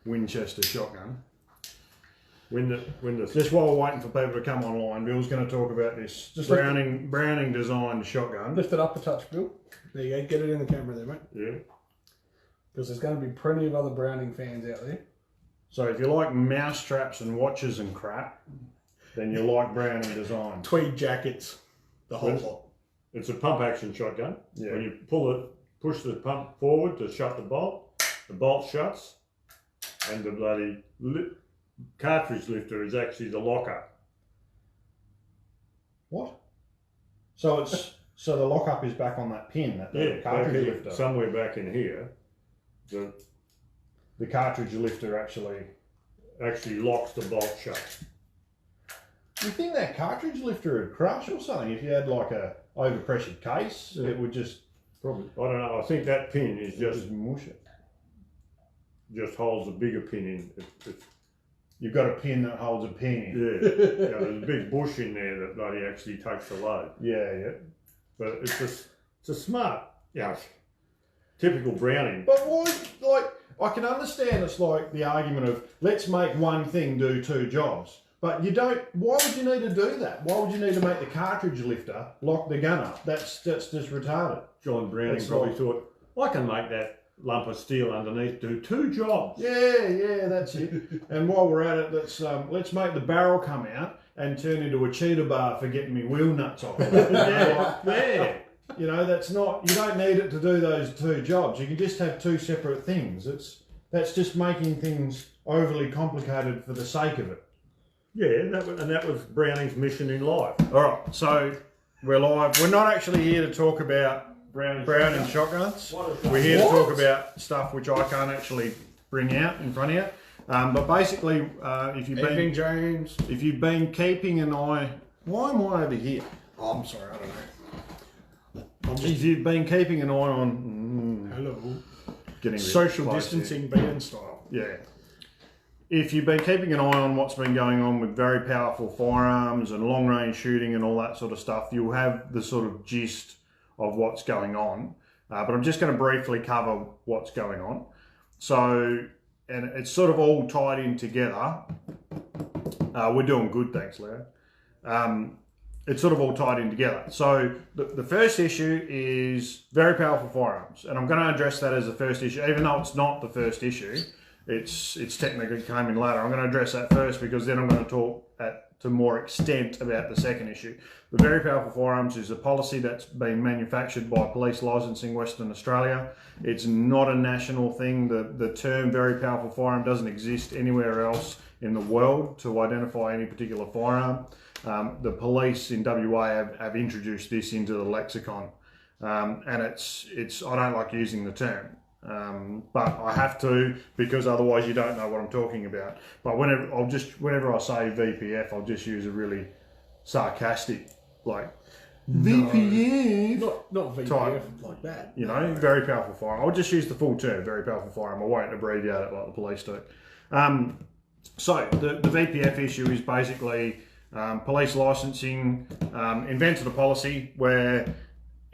Winchester shotgun. Just while we're waiting for people to come online, Bill's going to talk about this Browning designed shotgun. Lift it up a touch, Bill. There you go. Get it in the camera there, mate. Yeah. Because there's going to be plenty of other Browning fans out there. So if you like mouse traps and watches and crap, then you like Browning design. Tweed jackets, the whole lot. It's a pump action shotgun. Yeah. When you push the pump forward to shut the bolt shuts, and the bloody cartridge lifter is actually the locker. What? So the lockup is back on that pin, that cartridge lifter. Somewhere back in here, the cartridge lifter actually locks the bolt shut. Do you think that cartridge lifter would crush or something? If you had like a overpressured case, it would just probably. I don't know. I think that pin is just mush it. Just holds a bigger pin in. You've got a pin that holds a pin in. Yeah. There's a big bush in there that bloody actually takes the load. Yeah. But it's a smart, typical Browning. But why? I can understand it's like the argument of let's make one thing do two jobs. But you don't. Why would you need to do that? Why would you need to make the cartridge lifter lock the gun up? That's just retarded. John Browning probably thought, I can make that lump of steel underneath do two jobs. Yeah, that's it. And while we're at it, let's make the barrel come out and turn into a cheetah bar for getting me wheel nuts off. Yeah. You know, that's not. You don't need it to do those two jobs. You can just have two separate things. That's just making things overly complicated for the sake of it. Yeah, and that was Browning's mission in life. All right, so we're live. We're not actually here to talk about Browning shotguns. We're here to talk about stuff which I can't actually bring out in front of you. But basically, if you've been keeping an eye, why am I over here? Oh, I'm sorry, I don't know. If you've been keeping an eye on Hello. Social distancing band style. Yeah. If you've been keeping an eye on what's been going on with very powerful firearms and long-range shooting and all that sort of stuff, you'll have the sort of gist of what's going on. But I'm just going to briefly cover what's going on. So, and it's sort of all tied in together. We're doing good, thanks, Leo. It's sort of all tied in together. So the first issue is very powerful firearms. And I'm going to address that as the first issue, even though it's not the first issue. It's technically came in later. I'm going to address that first because then I'm going to talk to more extent about the second issue. The very powerful firearms is a policy that's been manufactured by Police Licensing Western Australia. It's not a national thing. The term very powerful firearm doesn't exist anywhere else in the world to identify any particular firearm. The police in WA have introduced this into the lexicon, and it's I don't like using the term. But I have to because otherwise you don't know what I'm talking about. But whenever I say VPF, I'll just use a really sarcastic VPF, not VPF type, like that. You know, very powerful firearm. I'll just use the full term, very powerful firearm. I won't abbreviate it like the police do. So the VPF issue is basically police licensing invented a policy where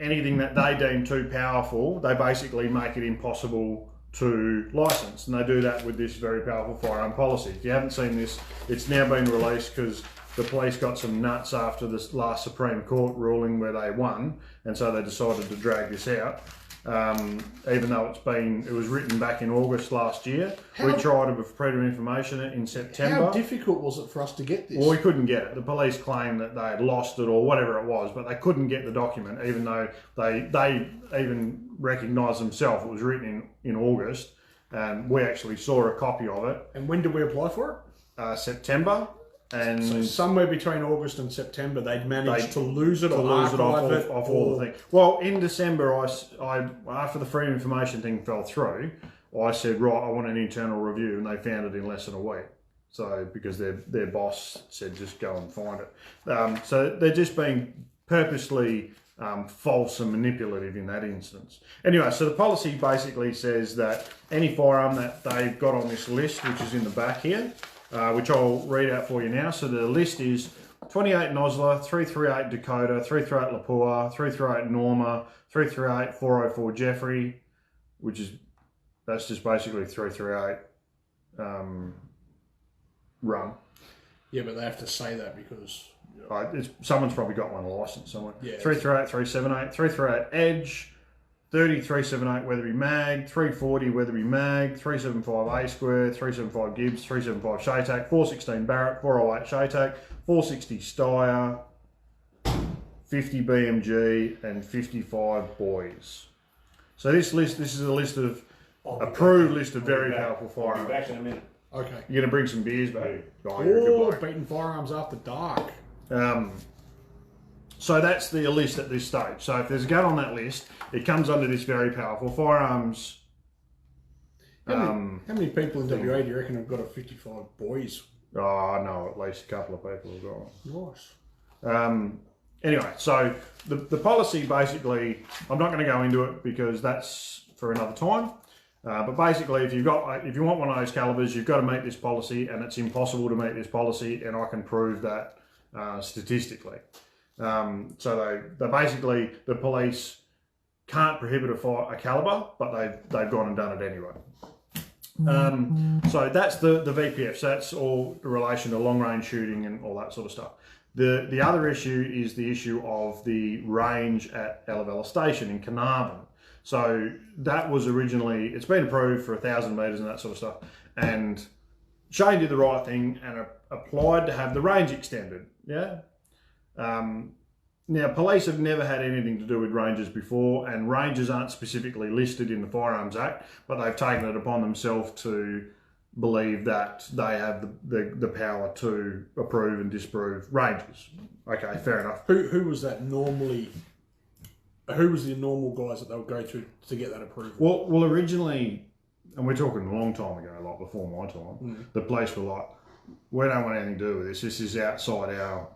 anything that they deem too powerful, they basically make it impossible to license. And they do that with this very powerful firearm policy. If you haven't seen this, it's now been released because the police got some nuts after this last Supreme Court ruling where they won. And so they decided to drag this out. Even though it was written back in August last year. We tried with Freedom of Information in September. How difficult was it for us to get this? Well, we couldn't get it. The police claimed that they had lost it or whatever it was, but they couldn't get the document, even though they even recognised themselves it was written in August, and we actually saw a copy of it. And when did we apply for it? September. And so somewhere between August and September, they'd managed to lose it or archive it off all the things. Well, in December, I after the Freedom of Information thing fell through, I said, right, I want an internal review, and they found it in less than a week. So because their boss said, just go and find it. So they're just being purposely false and manipulative in that instance. Anyway, so the policy basically says that any firearm that they've got on this list, which is in the back here, which I'll read out for you now. So the list is 28 Nosler, 338 Dakota, 338 Lapua, 338 Norma, 338 404 Jeffrey, that's just basically 338 run. Yeah, but they have to say that because... Someone's probably got one licensed somewhere. Yeah. 338, 378, 338 Edge, 30, 378 Weatherby Mag, 340 Weatherby Mag, 375 A Square, 375 Gibbs, 375 Shaytac, 416 Barrett, 408 Shaytac, 460 Steyr, 50 BMG, and 55 Boys. So this is a list of approved list of very powerful I'll be back firearms. in a minute. Okay. You're going to bring some beers back? Oh, You're a good bloke. beating firearms after dark. So that's the list at this stage. So if there's a gun on that list, it comes under this very powerful firearms. How many people in WA do you reckon have got a 55 Boys? Oh, I know at least a couple of people have got one. Nice. Anyway, so the policy basically, I'm not going to go into it because that's for another time. But basically, if you want one of those calibers, you've got to meet this policy, and it's impossible to meet this policy, and I can prove that statistically. So they basically, the police can't prohibit a caliber, but they've gone and done it anyway. So that's the VPF. So that's all in relation to long range shooting and all that sort of stuff. The other issue is the issue of the range at Ellavella Station in Carnarvon. So that was originally, it's been approved for 1,000 metres and that sort of stuff. And Shane did the right thing and applied to have the range extended. Yeah. Now, police have never had anything to do with ranges before, and ranges aren't specifically listed in the Firearms Act, but they've taken it upon themselves to believe that they have the power to approve and disapprove ranges. Okay, fair enough. Who was that normally? Who was the normal guys that they would go to get that approval? Well, originally, and we're talking a long time ago, like before my time, the police were like, we don't want anything to do with this. This is outside our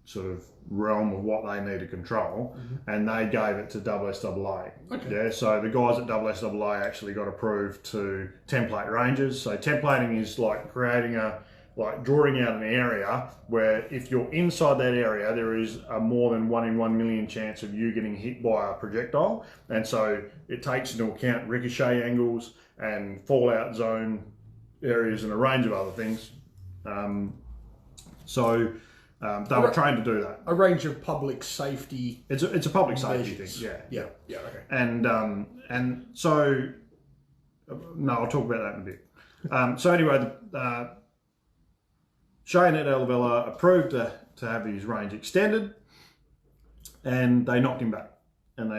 sort of realm of what they need to control, and they gave it to SSAA. Okay. Yeah, so the guys at SSAA actually got approved to template ranges. So templating is like drawing out an area where if you're inside that area, there is a more than 1 in 1 million chance of you getting hit by a projectile. And so it takes into account ricochet angles and fallout zone areas and a range of other things. They were trained to do that. A range of public safety. It's a public safety measures. thing. Yeah. Yeah. Okay. And so no, I'll talk about that in a bit. So anyway, Shane at Ellavella approved to have his range extended, and they knocked him back. And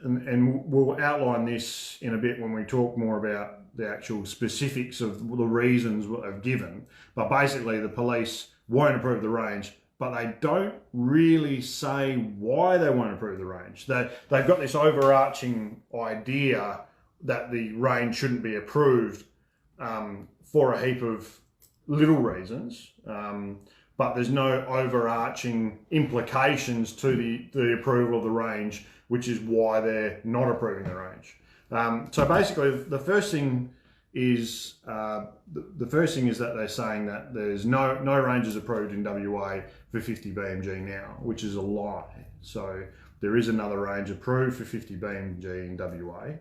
and we'll outline this in a bit when we talk more about the actual specifics of the reasons I've given. But basically, the police won't approve the range, but they don't really say why they won't approve the range. They've got this overarching idea that the range shouldn't be approved for a heap of little reasons, but there's no overarching implications to the approval of the range, which is why they're not approving the range. So basically, the first thing is that they're saying that there's no ranges approved in WA for 50 BMG now, which is a lie. So there is another range approved for 50 BMG in WA,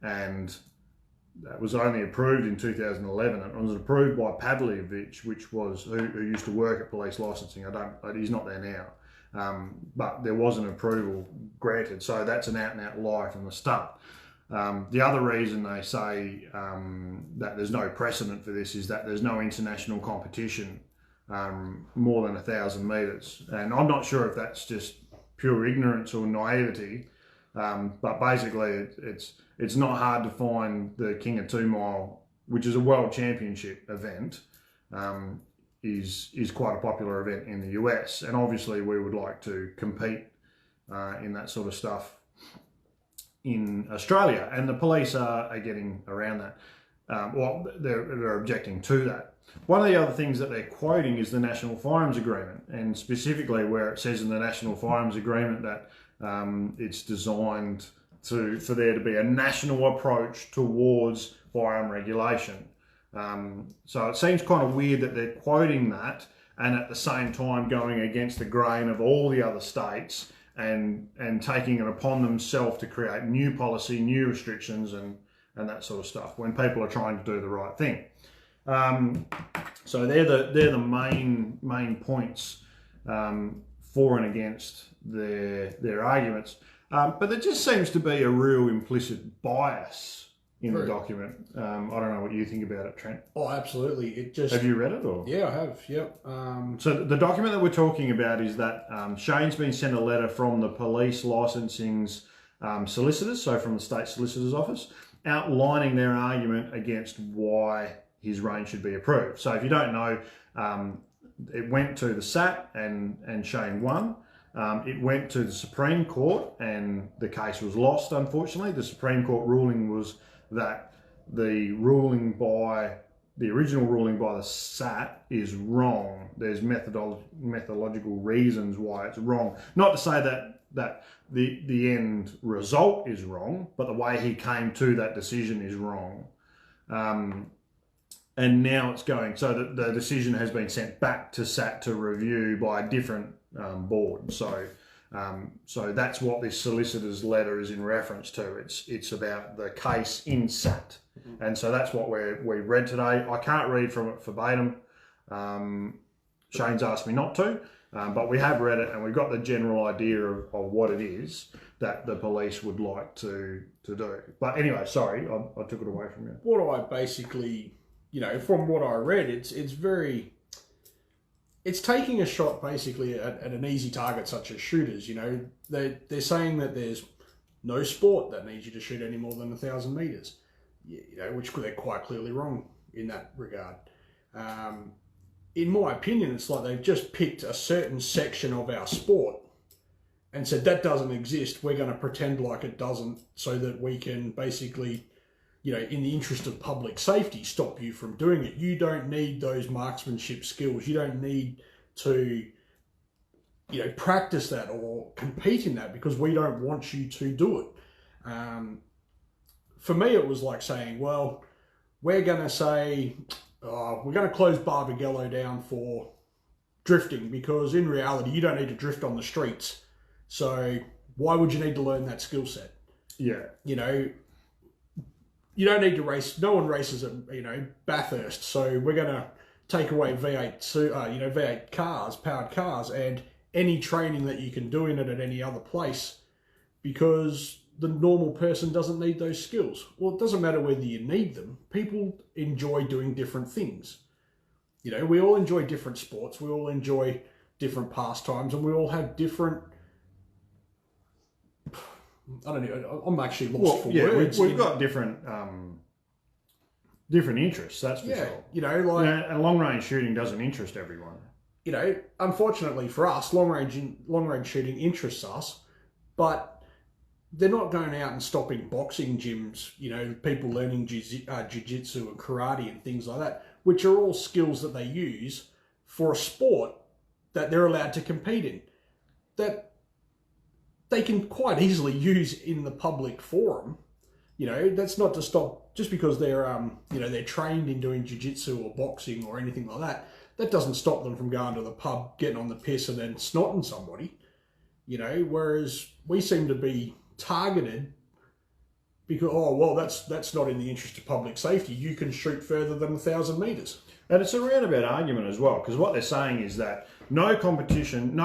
and that was only approved in 2011. It was approved by Pavlevich, who used to work at police licensing. He's not there now, but there was an approval granted. So that's an out-and-out lie from the start. The other reason they say that there's no precedent for this is that there's no international competition more than 1,000 metres. And I'm not sure if that's just pure ignorance or naivety, but basically it's not hard to find the King of 2 Mile, which is a world championship event, is quite a popular event in the US. And obviously we would like to compete in that sort of stuff in Australia, and the police are getting around that. They're objecting to that. One of the other things that they're quoting is the National Firearms Agreement, and specifically where it says in the National Firearms Agreement that it's designed for there to be a national approach towards firearm regulation. So it seems kind of weird that they're quoting that and at the same time going against the grain of all the other states and taking it upon themselves to create new policy, new restrictions, and and that sort of stuff when people are trying to do the right thing. So they're the main points for and against their arguments. But there just seems to be a real implicit bias in the document. I don't know what you think about it, Trent. Oh, absolutely. Have you read it? Or? Yeah, I have. Yep. So the document that we're talking about is that Shane's been sent a letter from the police licensing's solicitors, so from the state solicitor's office, outlining their argument against why his range should be approved. So if you don't know, it went to the SAT and Shane won. It went to the Supreme Court and the case was lost, unfortunately. The Supreme Court ruling was that the original ruling by the SAT is wrong. There's methodological reasons why it's wrong. Not to say that the end result is wrong, but the way he came to that decision is wrong. And now it's going, so the decision has been sent back to SAT to review by a different board. So that's what this solicitor's letter is in reference to. It's about the case in SAT. And so that's what we read today. I can't read from it verbatim. Shane's asked me not to, but we have read it and we've got the general idea of what it is that the police would like to do. But anyway, sorry, I took it away from you. What I basically, from what I read, it's taking a shot basically at an easy target such as shooters. They're saying that there's no sport that needs you to shoot any more than 1,000 meters, which they're quite clearly wrong in that regard. In my opinion, it's like they've just picked a certain section of our sport and said that doesn't exist. We're going to pretend like it doesn't so that we can basically, in the interest of public safety, stop you from doing it. You don't need those marksmanship skills. You don't need to, practice that or compete in that because we don't want you to do it. For me, it was like saying, well, we're going to say, we're going to close Barbagallo down for drifting because in reality, you don't need to drift on the streets. So why would you need to learn that skill set? Yeah. You don't need to race. No one races at Bathurst, so we're going to take away V8 cars, powered cars, and any training that you can do in it at any other place, because the normal person doesn't need those skills. Well, it doesn't matter whether you need them. People enjoy doing different things. We all enjoy different sports. We all enjoy different pastimes, and we all have different. I don't know. I'm actually lost for words. We've got different interests. That's for sure. And long range shooting doesn't interest everyone. Unfortunately for us, long range shooting interests us, but they're not going out and stopping boxing gyms. People learning jiu-jitsu and karate and things like that, which are all skills that they use for a sport that they're allowed to compete in. That they can quite easily use in the public forum. That's not to stop just because they're they're trained in doing jiu-jitsu or boxing or anything like that. That doesn't stop them from going to the pub, getting on the piss and then snotting somebody. Whereas we seem to be targeted because that's not in the interest of public safety. You can shoot further than 1,000 meters. And it's a roundabout argument as well, because what they're saying is that no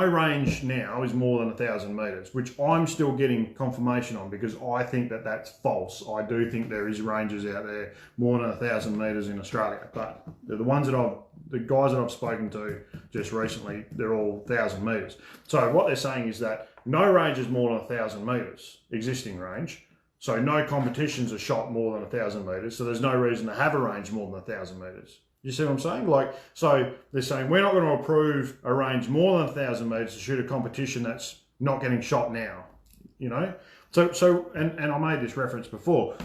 range now is more than 1,000 metres, which I'm still getting confirmation on because I think that that's false. I do think there is ranges out there more than 1,000 metres in Australia, but the guys that I've spoken to just recently, they're all 1,000 metres. So what they're saying is that no range is more than 1,000 metres, existing range. So no competitions are shot more than 1,000 metres. So there's no reason to have a range more than 1,000 metres. You see what I'm saying? So they're saying we're not going to approve a range more than 1,000 metres to shoot a competition that's not getting shot now. So and I made this reference before.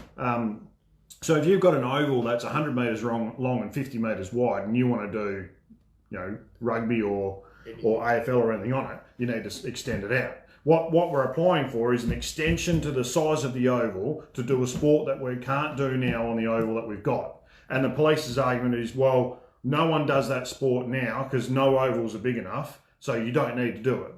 So if you've got an oval that's 100 metres long and 50 metres wide, and you want to do, rugby or AFL or anything on it, you need to extend it out. What we're applying for is an extension to the size of the oval to do a sport that we can't do now on the oval that we've got. And the police's argument is, well, no one does that sport now because no ovals are big enough, so you don't need to do it,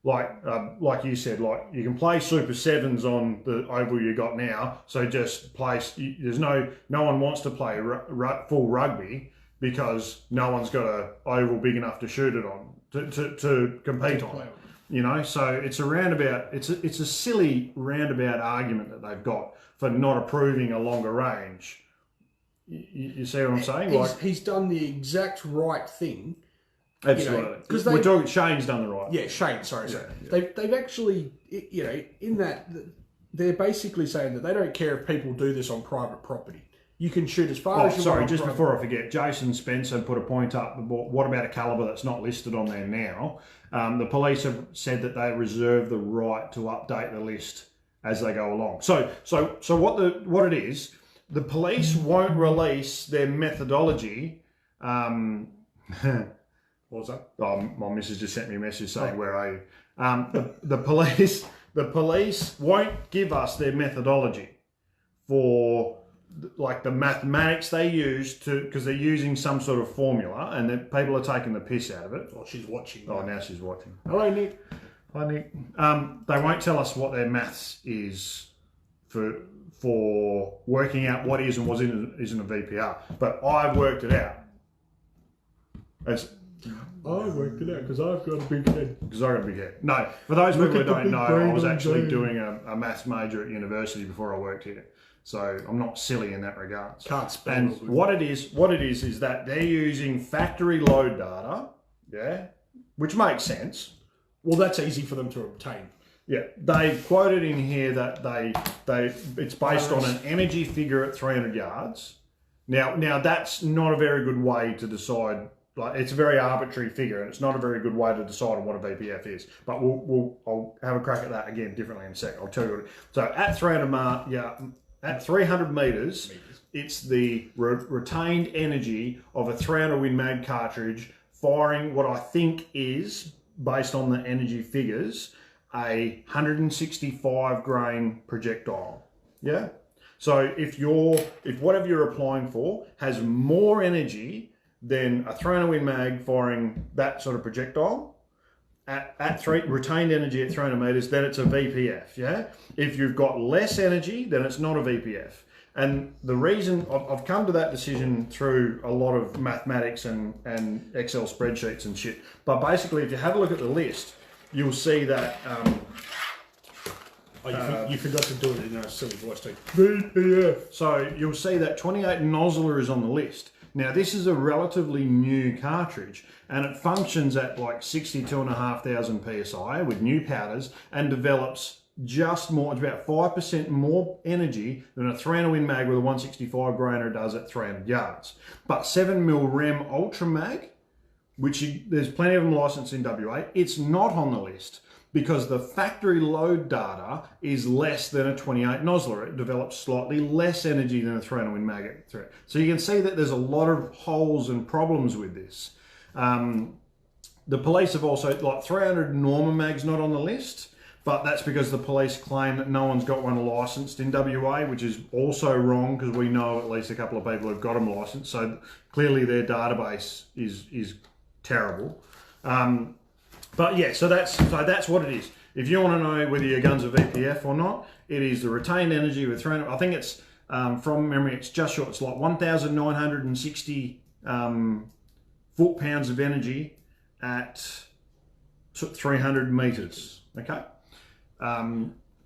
like you said, like you can play Super Sevens on the oval you got now. So just play. There's no one wants to play full rugby because no one's got a oval big enough to shoot it on to compete on. You know, so it's a roundabout. It's a silly roundabout argument that they've got for not approving a longer range. You see what I'm saying? He's done the exact right thing. Absolutely. Because we're talking, Shane's done the right. Yeah, Shane. Sorry. Yeah. They've actually, you know, in that they're basically saying that they don't care if people do this on private property. You can shoot as far as you want. Just before I forget, Jason Spencer put a point up. What about a calibre that's not listed on there now? The police have said that they reserve the right to update the list as they go along. So what it is, the police won't release their methodology. What was that? Oh, my missus just sent me a message saying, "Where are you?" The police won't give us their methodology for like the mathematics they use because they're using some sort of formula, and then people are taking the piss out of it. Oh, she's watching. Oh, now she's watching. Hello, Nick. Hi, Nick. They won't tell us what their maths is for working out what is and what isn't a VPR, but I've worked it out. I worked it out because I've got a big head. Because I've got a big head. No, for those people who don't know, I was actually doing a maths major at university before I worked here. So I'm not silly in that regard. Can't spell. And what it is that they're using factory load data, yeah, which makes sense. Well, that's easy for them to obtain. Yeah, they quoted in here that it's based on an energy figure at 300 yards. Now that's not a very good way to decide. Like, it's a very arbitrary figure, and it's not a very good way to decide on what a VPF is. But I'll have a crack at that again differently in a sec. I'll tell you what. So at 300 meters, it's the retained energy of a 300 Win Mag cartridge firing what I think is, based on the energy figures, a 165 grain projectile. Yeah. So if whatever you're applying for has more energy than a 300 Win Mag firing that sort of projectile retained energy at 300 meters, then it's a VPF. Yeah. If you've got less energy, then it's not a VPF. And the reason I've come to that decision through a lot of mathematics and Excel spreadsheets and shit. But basically, if you have a look at the list, you'll see that. You forgot to do it in a silly voice too. VPF. So you'll see that 28 nozzler is on the list. Now, this is a relatively new cartridge, and it functions at like 62,500 PSI with new powders and develops just more, it's about 5% more energy than a 300 Win Mag with a 165 grainer does at 300 yards. But 7mm Rem Ultra Mag, which there's plenty of them licensed in WA, it's not on the list because the factory load data is less than a 28 nozzler. It develops slightly less energy than a 300 Win Mag. So you can see that there's a lot of holes and problems with this. The police have also, like 300 Norma Mag's not on the list, but that's because the police claim that no one's got one licensed in WA, which is also wrong because we know at least a couple of people who've got them licensed. So clearly their database is terrible. But yeah, so that's what it is. If you want to know whether your gun's a VPF or not, it is the retained energy with 300. I think it's from memory, it's just short. It's like 1,960 foot-pounds of energy at 300 meters. Okay.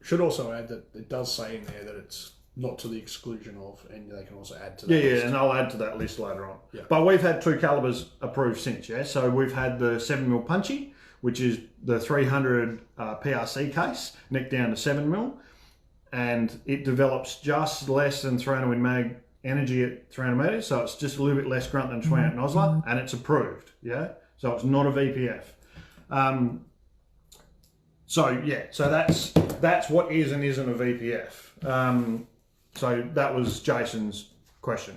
Should also add that it does say in there that it's not to the exclusion of, and they can also add to that list. Yeah, and I'll add to that list later on. Yeah. But we've had two calibers approved since, yeah? So we've had the 7mm Punchy, which is the 300 PRC case, neck down to 7mm, and it develops just less than 300 Win Mag energy at 300 meters, so it's just a little bit less grunt than 28 nozzler, and it's approved, yeah? So it's not a VPF. So yeah, so that's what is and isn't a VPF. So that was Jason's question.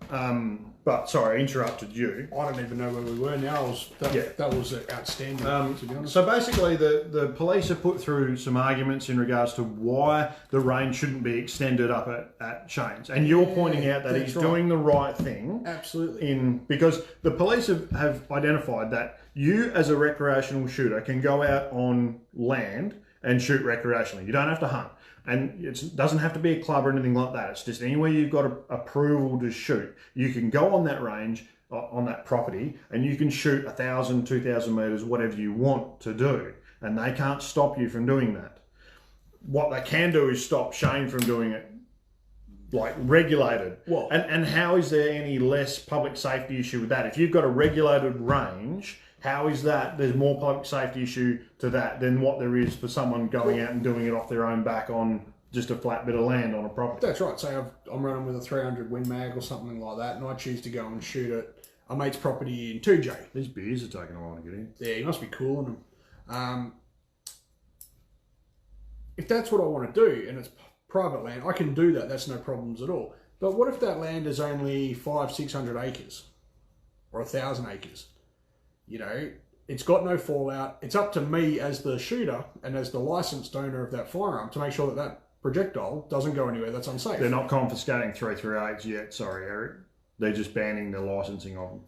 But sorry, I interrupted you. I don't even know where we were now. That was outstanding, to be honest. So basically, the police have put through some arguments in regards to why the range shouldn't be extended up at Shane's. And you're pointing out that he's doing the right thing. Absolutely. Because the police have identified that you, as a recreational shooter, can go out on land and shoot recreationally. You don't have to hunt. And it doesn't have to be a club or anything like that. It's just anywhere you've got approval to shoot. You can go on that range, on that property, and you can shoot 1,000, 2,000 metres, whatever you want to do. And they can't stop you from doing that. What they can do is stop Shane from doing it, like, regulated. Well, and how is there any less public safety issue with that? If you've got a regulated range, how is that there's more public safety issue to that than what there is for someone going out and doing it off their own back on just a flat bit of land on a property? That's right. Say I'm running with a 300 Win Mag or something like that, and I choose to go and shoot at a mate's property in 2J. These beers are taking a while to get in. Yeah, you must be cooling them. If that's what I want to do, and it's private land, I can do that. That's no problems at all. But what if that land is only 500-600 acres or 1,000 acres? You know, it's got no fallout. It's up to me as the shooter and as the licensed owner of that firearm to make sure that that projectile doesn't go anywhere that's unsafe. They're not confiscating 338s yet, sorry, Eric. They're just banning the licensing of them.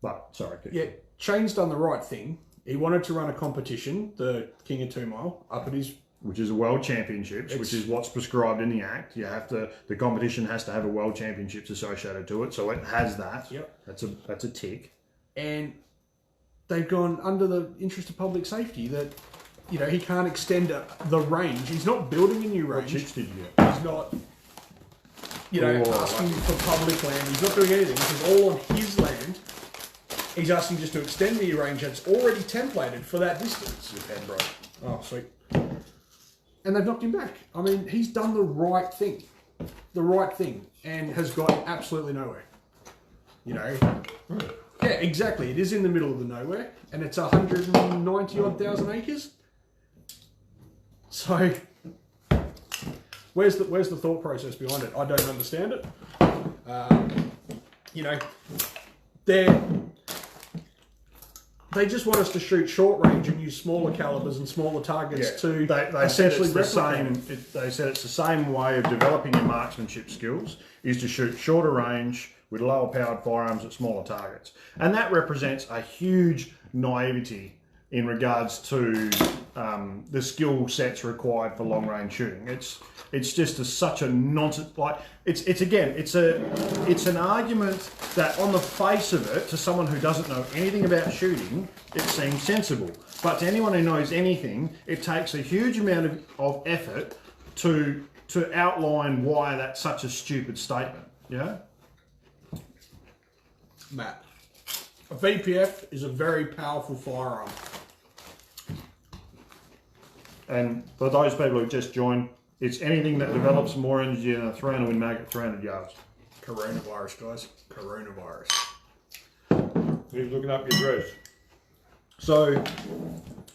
But, sorry. Yeah, Shane's done the right thing. He wanted to run a competition, the King of 2 Mile, up at his... Which is a world championships, which is what's prescribed in the Act. You have to, the competition has to have a world championships associated to it, so it has that. Yep. That's a tick. And they've gone under the interest of public safety that, you know, he can't extend the range. He's not building a new range. What chicks did you get? He's not, you know, asking for public land. He's not doing anything. This is all on his land. He's asking just to extend the range that's already templated for that distance. Your pen, bro. Oh, sweet. And they've knocked him back. I mean, he's done the right thing. The right thing. And has got absolutely nowhere. You know? Yeah, exactly. It is in the middle of the nowhere. And it's 190-odd thousand acres. So, where's the thought process behind it? I don't understand it. You know, they just want us to shoot short range and use smaller calibers and smaller targets to essentially replicate. They said it's the same way of developing your marksmanship skills is to shoot shorter range with lower powered firearms at smaller targets. And that represents a huge naivety in regards to the skill sets required for long range shooting. It's just such a nonsense. Like it's an argument that on the face of it, to someone who doesn't know anything about shooting, it seems sensible. But to anyone who knows anything, it takes a huge amount of effort to outline why that's such a stupid statement. Yeah. Matt, a VPF is a very powerful firearm. And for those people who just joined, it's anything that develops more energy than a 300 Win Mag at 300 yards. Coronavirus, guys. Coronavirus. Who's looking up your dress? So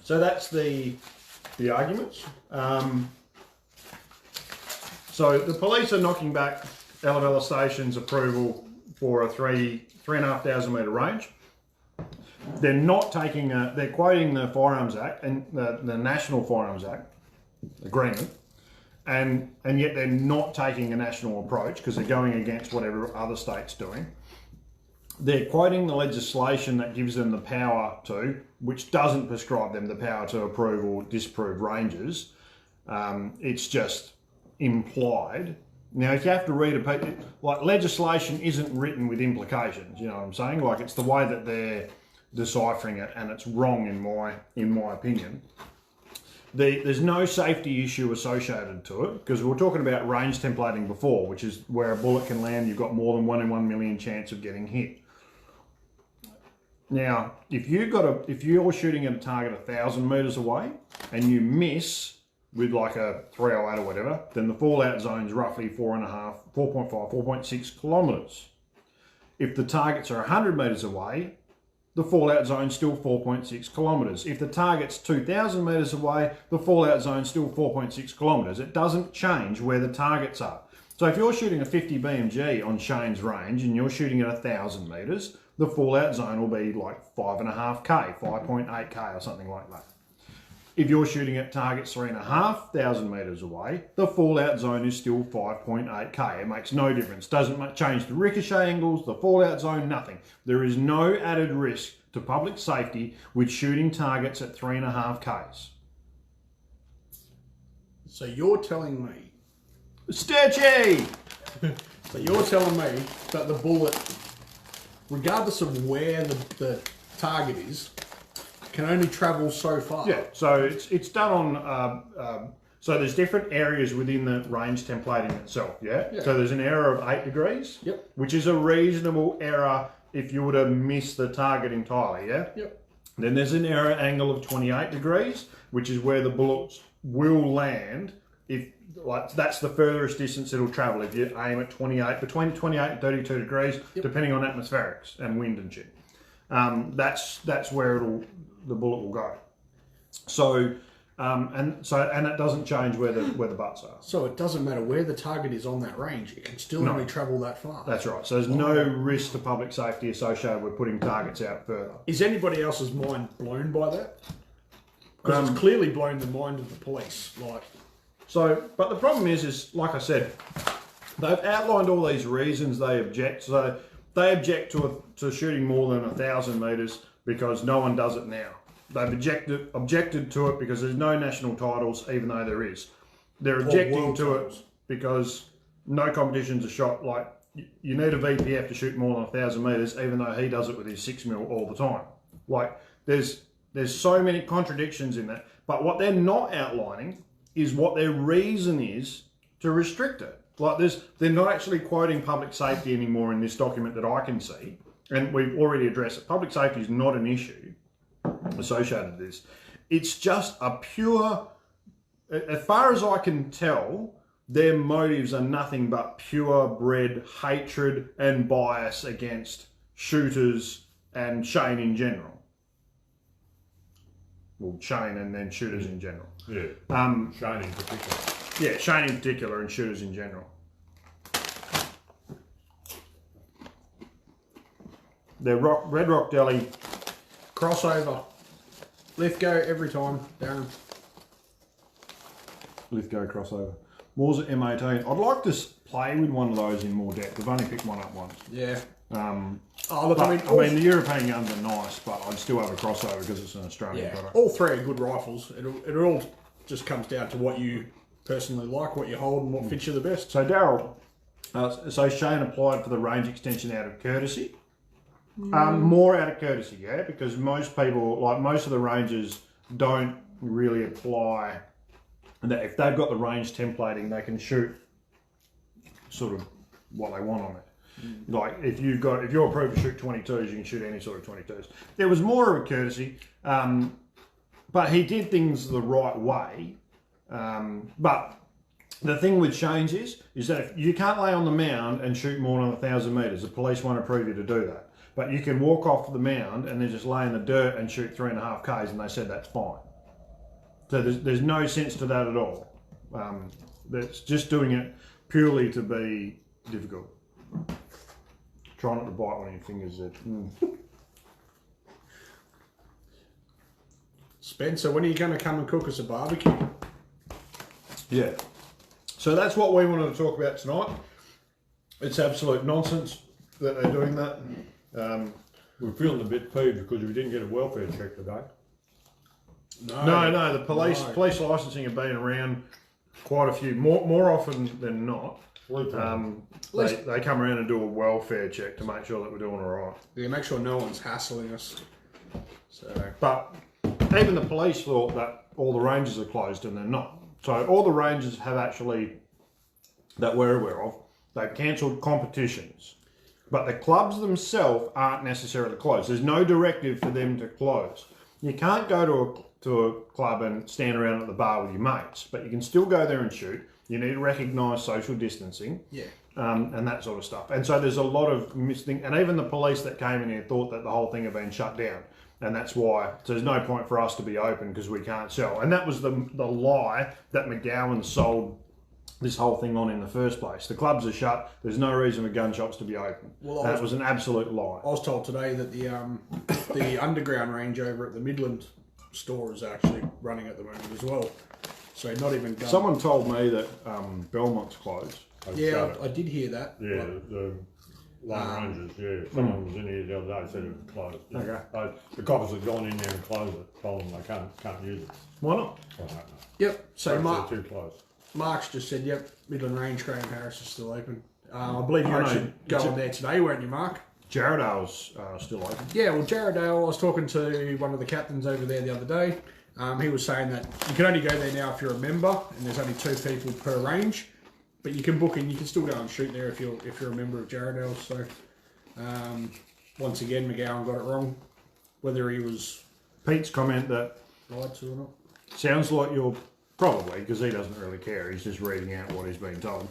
that's the arguments. So the police are knocking back Ella Station's approval for a 3,500 metre range. They're not taking they're quoting the Firearms Act and the National Firearms Act agreement, and yet they're not taking a national approach because they're going against whatever other states doing. They're quoting the legislation that gives them the power to, which doesn't prescribe them the power to approve or disapprove ranges. It's just implied. Now, if you have to read like legislation isn't written with implications, you know what I'm saying? Like it's the way that they're deciphering it, and it's wrong in my opinion. There's no safety issue associated to it because we were talking about range templating before, which is where a bullet can land. You've got more than 1 in 1 million chance of getting hit. Now, if you're shooting at a target 1,000 metres away and you miss with like a 308 or whatever, then the fallout zone is roughly 4.5, 4.5, 4.6 kilometres. If the targets are 100 metres away, the fallout zone is still 4.6 kilometres. If the target's 2,000 metres away, the fallout zone is still 4.6 kilometres. It doesn't change where the targets are. So if you're shooting a 50 BMG on Shane's range and you're shooting at 1,000 metres, the fallout zone will be like 5.5k, 5.8k or something like that. If you're shooting at targets 3,500 metres away, the fallout zone is still 5.8k. It makes no difference. Doesn't change the ricochet angles, the fallout zone, nothing. There is no added risk to public safety with shooting targets at 3.5k's. So you're telling me... Sturchy! So you're telling me that the bullet, regardless of where the target is, can only travel so far? Yeah, so it's done on... so there's different areas within the range templating itself, yeah? So there's an error of 8 degrees, which is a reasonable error if you were to miss the target entirely, yeah? Then there's an error angle of 28 degrees, which is where the bullets will land if, like, that's the furthest distance it'll travel if you aim at 28, between 28 and 32 degrees, depending on atmospherics and wind and shit. That's where the bullet will go. So, and it doesn't change where the butts are. So it doesn't matter where the target is on that range; it can still only travel that far. That's right. So there's no risk to public safety associated with putting targets out further. Is anybody else's mind blown by that? Because it's clearly blown the mind of the police. So, but the problem is like I said, they've outlined all these reasons they object. So they object to shooting more than 1,000 metres because no one does it now. They've objected to it because there's no national titles, even though there is. They're objecting to it because no competitions are shot. Like, you need a VPF to shoot more than 1,000 metres, even though he does it with his 6mm all the time. Like, there's so many contradictions in that. But what they're not outlining is what their reason is to restrict it. Like, they're not actually quoting public safety anymore in this document that I can see. And we've already addressed it. Public safety is not an issue associated with this. It's just a pure, as far as I can tell, their motives are nothing but purebred hatred and bias against shooters and Shane in general. Well, Shane and then shooters in general. Yeah. Shane in particular. Yeah, Shane in particular and shooters in general. They're Red Rock Deli. Crossover. Lithgow every time, Darren. Lithgow crossover. Moores at M18. I'd like to play with one of those in more depth. I've only picked one up once. Yeah. Look, I mean, the European guns are nice, but I'd still have a crossover because it's an Australian product. All three are good rifles. It all just comes down to what you personally like, what you hold, and what fits you the best. So Daryl, so Shane applied for the range extension out of courtesy. More out of courtesy, yeah, because most people, like most of the rangers, don't really apply. And that if they've got the range templating, they can shoot sort of what they want on it. Like if you're approved to shoot 22s, you can shoot any sort of 22s. There was more of a courtesy, but he did things the right way. But the thing with Shane's is that if you can't lay on the mound and shoot more than 1,000 metres, the police won't approve you to do that. But you can walk off the mound and then just lay in the dirt and shoot 3.5k's, and they said that's fine. So there's no sense to that at all. That's just doing it purely to be difficult. Try not to bite one of your fingers there. Spencer, when are you going to come and cook us a barbecue? Yeah. So that's what we wanted to talk about tonight. It's absolute nonsense that they're doing that. We're feeling a bit peeved because we didn't get a welfare check today. No, the police licensing have been around quite a few, more often than not. They come around and do a welfare check to make sure that we're doing all right. Yeah, make sure no one's hassling us. But even the police thought that all the ranges are closed, and they're not. So all the ranges have actually, that we're aware of, they've cancelled competitions. But the clubs themselves aren't necessarily closed. There's no directive for them to close. You can't go to a club and stand around at the bar with your mates, but you can still go there and shoot. You need to recognise social distancing, and that sort of stuff. And so there's a lot of missing, and even the police that came in here thought that the whole thing had been shut down, and that's why. So there's no point for us to be open because we can't sell. And that was the lie that McGowan sold this whole thing on in the first place. The clubs are shut. There's no reason for gun shops to be open. Well, That was an absolute lie. I was told today that the underground range over at the Midland store is actually running at the moment as well. So not even gun. Someone told me that Belmont's closed. Yeah, I did hear that. Yeah, the Lone Rangers, yeah. Someone was in here the other day, said it was closed. Okay. The coppers have gone in there and closed it, told them they can't use it. Why not? I don't know. Yep. So Perhaps they're too close. Mark's just said, yep, Midland Range, Graham Harris is still open. I believe you actually go on there today, weren't you, Mark? Jarradale's still open. Yeah, well, Jarradale, I was talking to one of the captains over there the other day. He was saying that you can only go there now if you're a member, and there's only 2 people per range. But you can book and you can still go and shoot there if you're a member of Jarradale. So, once again, McGowan got it wrong. Whether he was Pete's comment that lied to or not. sounds like you're probably, because he doesn't really care, he's just reading out what he's been told.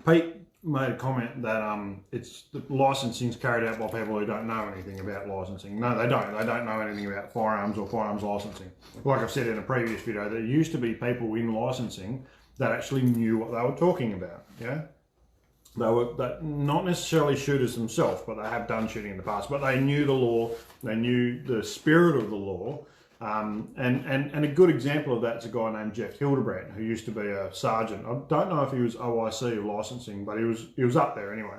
Pete made a comment that it's the licensing's carried out by people who don't know anything about licensing. No, they don't. They don't know anything about firearms or firearms licensing. Like I've said in a previous video, there used to be people in licensing that actually knew what they were talking about. Yeah, they were not necessarily shooters themselves, but they have done shooting in the past. But they knew the law. They knew the spirit of the law. And a good example of that is a guy named Jeff Hildebrandt, who used to be a sergeant. I don't know if he was OIC or licensing, but he was up there anyway.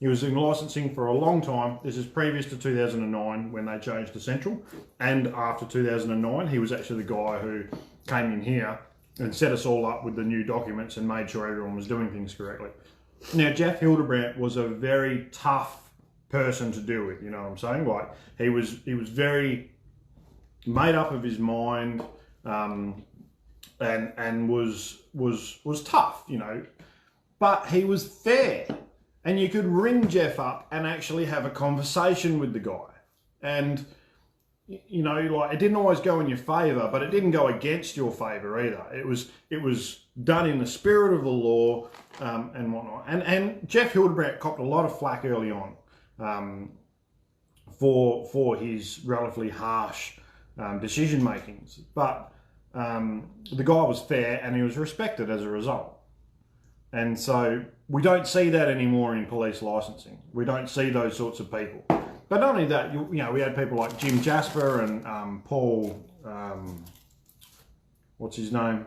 He was in licensing for a long time. This is previous to 2009 when they changed to Central, and after 2009 he was actually the guy who came in here and set us all up with the new documents and made sure everyone was doing things correctly. Now, Jeff Hildebrandt was a very tough person to deal with, you know what I'm saying? Like, he was very made up of his mind, and was tough, you know, but he was fair, and you could ring Jeff up and actually have a conversation with the guy, and you know, like, it didn't always go in your favour, but it didn't go against your favour either. It was done in the spirit of the law, and whatnot. And Jeff Hildebrandt copped a lot of flack early on, for his relatively harsh decision makings, but the guy was fair and he was respected as a result. And so we don't see that anymore in police licensing. We don't see those sorts of people. But not only that, you know, we had people like Jim Jasper and Paul, what's his name,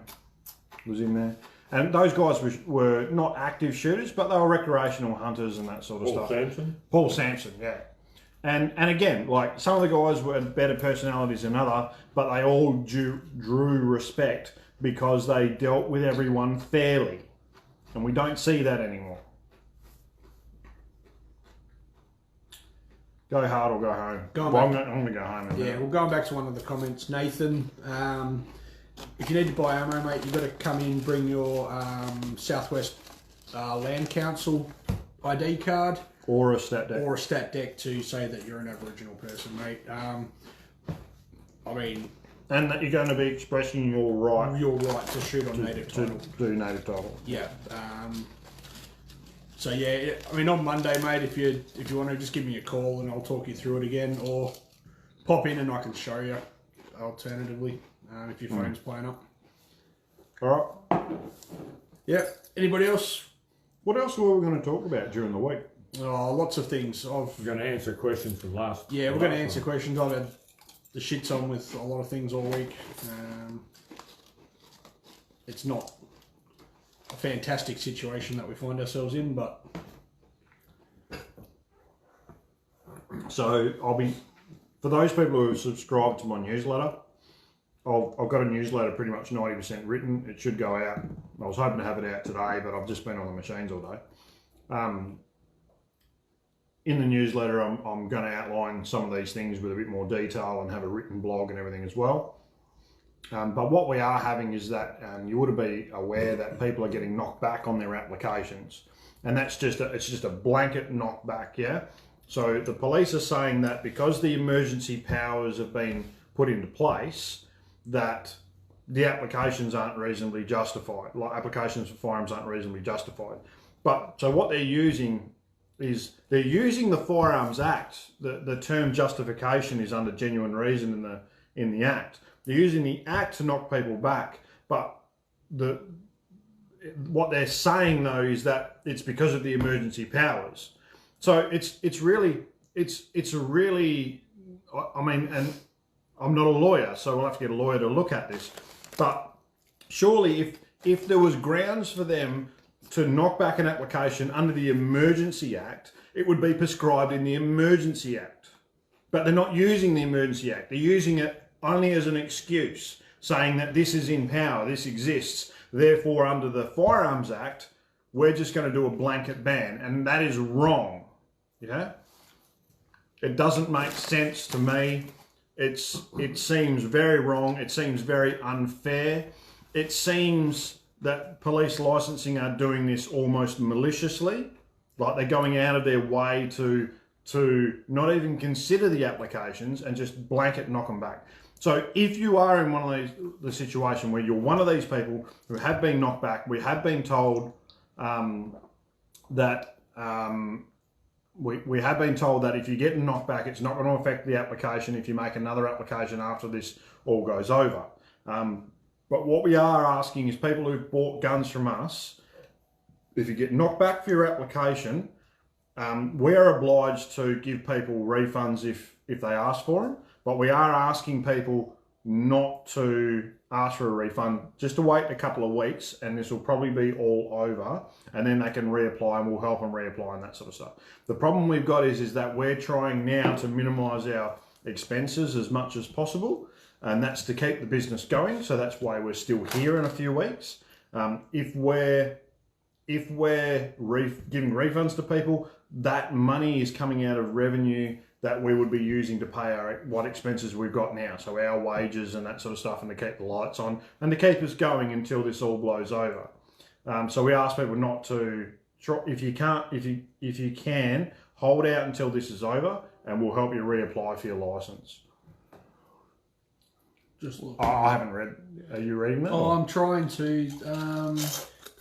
was in there. And those guys were not active shooters, but they were recreational hunters and that sort of stuff. Paul Sampson, yeah. And again, like, some of the guys were better personalities than other, but they all drew respect because they dealt with everyone fairly. And we don't see that anymore. Go hard or go home. I'm going to go home. Yeah, well, going back to one of the comments, Nathan, if you need to buy ammo, mate, you've got to come in, bring your Southwest Land Council ID card. Or a stat deck. Or a stat deck to say that you're an Aboriginal person, mate. I mean... And that you're going to be expressing your right... Your right to shoot on native title. To do native title. Yeah. So, yeah, I mean, on Monday, mate, if you want to, just give me a call and I'll talk you through it again. Or pop in and I can show you, alternatively, if your phone's playing up. All right. Yeah. Anybody else? What else were we going to talk about during the week? Oh, lots of things. We're going to answer questions from last. Yeah, we're going to answer questions. I've had the shits on with a lot of things all week. It's not a fantastic situation that we find ourselves in, but... So, for those people who have subscribed to my newsletter, I've got a newsletter pretty much 90% written. It should go out. I was hoping to have it out today, but I've just been on the machines all day. In the newsletter, I'm going to outline some of these things with a bit more detail and have a written blog and everything as well. But what we are having is that you ought to be aware that people are getting knocked back on their applications, and that's just a blanket knockback, yeah. So the police are saying that because the emergency powers have been put into place, that the applications aren't reasonably justified. Like, applications for firearms aren't reasonably justified. But so what they're using is they're using the Firearms Act. The term justification is under genuine reason in the Act. They're using the Act to knock people back, but what they're saying though is that it's because of the emergency powers. So it's a really, I mean, and I'm not a lawyer, so we'll have to get a lawyer to look at this. But surely if there was grounds for them to knock back an application under the Emergency Act, it would be prescribed in the Emergency Act. But they're not using the Emergency Act. They're using it only as an excuse, saying that this is in power, this exists. Therefore, under the Firearms Act, we're just going to do a blanket ban. And that is wrong. Yeah? It doesn't make sense to me. It seems very wrong. It seems very unfair. It seems that police licensing are doing this almost maliciously, like they're going out of their way to not even consider the applications and just blanket knock them back. So if you are in one of the situation where you're one of these people who have been knocked back, we have been told that we have been told that if you get knocked back, it's not going to affect the application if you make another application after this all goes over. But what we are asking is people who've bought guns from us, if you get knocked back for your application, we are obliged to give people refunds if they ask for them. But we are asking people not to ask for a refund, just to wait a couple of weeks, and this will probably be all over, and then they can reapply and we'll help them reapply and that sort of stuff. The problem we've got is that we're trying now to minimise our expenses as much as possible, and that's to keep the business going. So that's why we're still here in a few weeks. If we're giving refunds to people, that money is coming out of revenue that we would be using to pay what expenses we've got now. So our wages and that sort of stuff, and to keep the lights on and to keep us going until this all blows over. So we ask people not to, if you can, hold out until this is over, and we'll help you reapply for your license. I haven't read. Are you reading that? Oh, I'm trying to.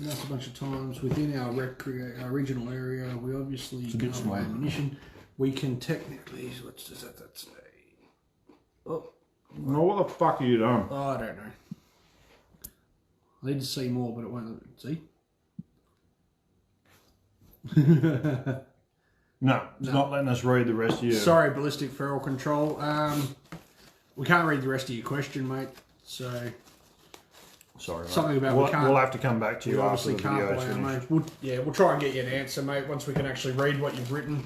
That's a bunch of times within our regional area. We obviously can't have ammunition. We can technically. What does that say? Oh, well, what the fuck are you doing? Oh, I don't know. I need to see more, but it won't see. No, it's not letting us read the rest of you. Sorry, ballistic feral control. We can't read the rest of your question, mate. So. Sorry, mate. Something about we'll have to come back to you after the video's finished. We'll try and get you an answer, mate, once we can actually read what you've written.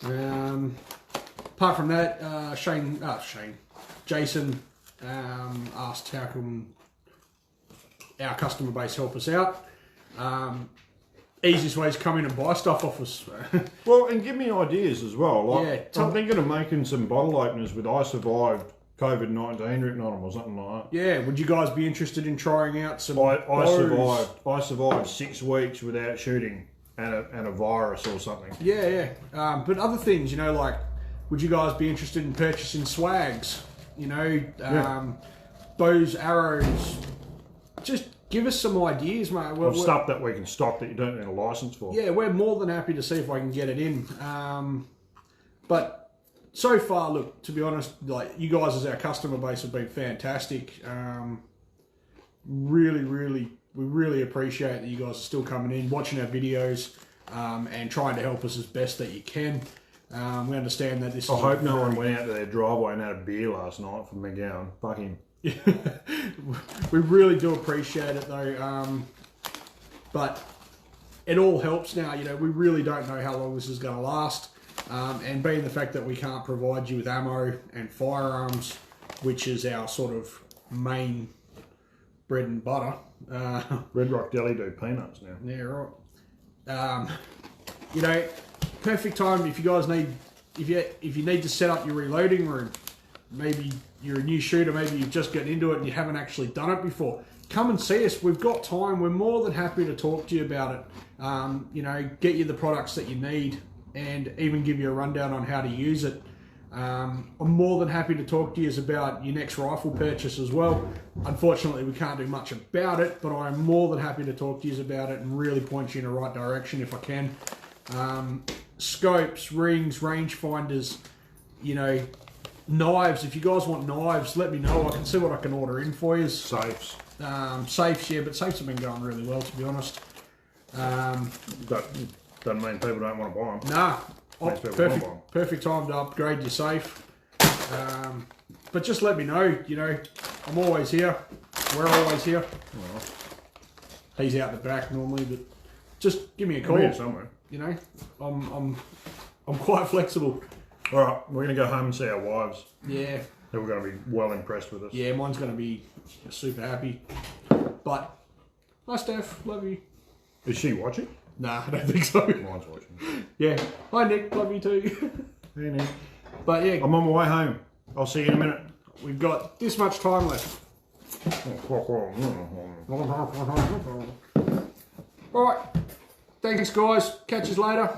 Apart from that, Jason asked how can our customer base help us out. Easiest way is come in and buy stuff off us. Well, and give me ideas as well. Like, I'm thinking of making some bottle openers with I survived COVID-19 written on them or something like that. Yeah, would you guys be interested in trying out some? I survived 6 weeks without shooting and a virus or something. Yeah. But other things, like, would you guys be interested in purchasing swags? Bows, arrows. Just give us some ideas, mate. Stuff that we can stock that you don't need a license for. Yeah, we're more than happy to see if I can get it in. But so far, look, to be honest, like, you guys as our customer base have been fantastic. We really appreciate that you guys are still coming in, watching our videos, and trying to help us as best that you can. We understand that this. I hope no one went out to their driveway and had a beer last night from McGowan. Fuck him. We really do appreciate it, though. But it all helps now. We really don't know how long this is going to last. And being the fact that we can't provide you with ammo and firearms, which is our sort of main bread and butter. Red Rock Deli do peanuts now. Yeah, right. Perfect time if you guys need, if you need to set up your reloading room. Maybe you're a new shooter, maybe you've just gotten into it and you haven't actually done it before. Come and see us. We've got time. We're more than happy to talk to you about it. Get you the products that you need, and even give you a rundown on how to use it. I'm more than happy to talk to you about your next rifle purchase as well. Unfortunately, we can't do much about it, but I'm more than happy to talk to you about it and really point you in the right direction if I can. Scopes, rings, rangefinders, knives. If you guys want knives, let me know. I can see what I can order in for you. Safes. Safes, yeah, but safes have been going really well, to be honest. That doesn't mean people don't want to buy them. Nah, Makes people want to buy 'em. perfect time to upgrade your safe. But just let me know, you know, I'm always here. We're always here. Well, He's out the back normally, but just give me a I'm call. here somewhere. You know, I'm quite flexible. All right, we're going to go home and see our wives. Yeah, They're going to be well impressed with us. yeah, mine's going to be super happy. But, hi Steph, love you. Is she watching? Nah, I don't think so. Mine's watching. Yeah, hi Nick, love you too. Hey, Nick. But yeah, I'm on my way home. I'll see you in a minute. we've got this much time left. Alright, thanks guys, catch us later.